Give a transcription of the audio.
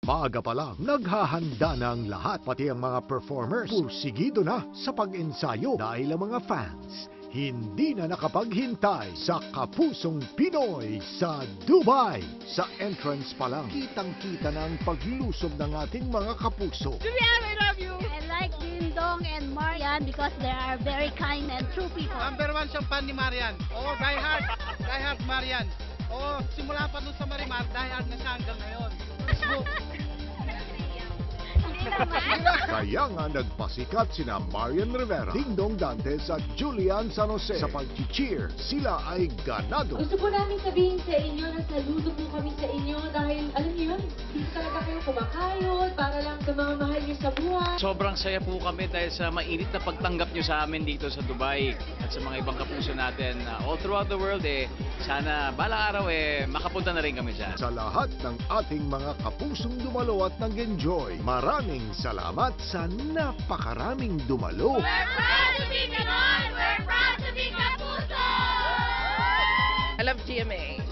Maaga pa lang, naghahanda na ang lahat, pati ang mga performers. Pursigido na sa pag-ensayo dahil ang mga fans hindi na nakapaghintay sa Kapusong Pinoy sa Dubai. Sa entrance pa lang, kitang-kita na ang paglusob ng ating mga kapuso. Julian, I love you! I like Dindong and Marian because they are very kind and true people. Number one siyang fan ni Marian. Oo, die hard Marian. Oo, simula pa dun sa Marimar, die hard na siya hanggang ngayon. Facebook. Kaya nga nagpasikat sina Marian Rivera, Dingdong Dantes at Julian San Jose. Sa pag-cheer, sila ay ganado. Gusto po namin sabihin sa inyo na saludo po kami sa inyo dahil alam niyo yun, dito talaga kayo kumakayod para lang sa mga mahal niyo sa buhay. Sobrang saya po kami dahil sa mainit na pagtanggap nyo sa amin dito sa Dubai at sa mga ibang kapuso natin all throughout the world. Sana balang araw makapunta na rin kami dyan. Sa lahat ng ating mga kapusong dumalo at nag-enjoy, maraming salamat sa napakaraming dumalo. We're proud to be Pinoy! We're proud to be Kapuso! I love GMA.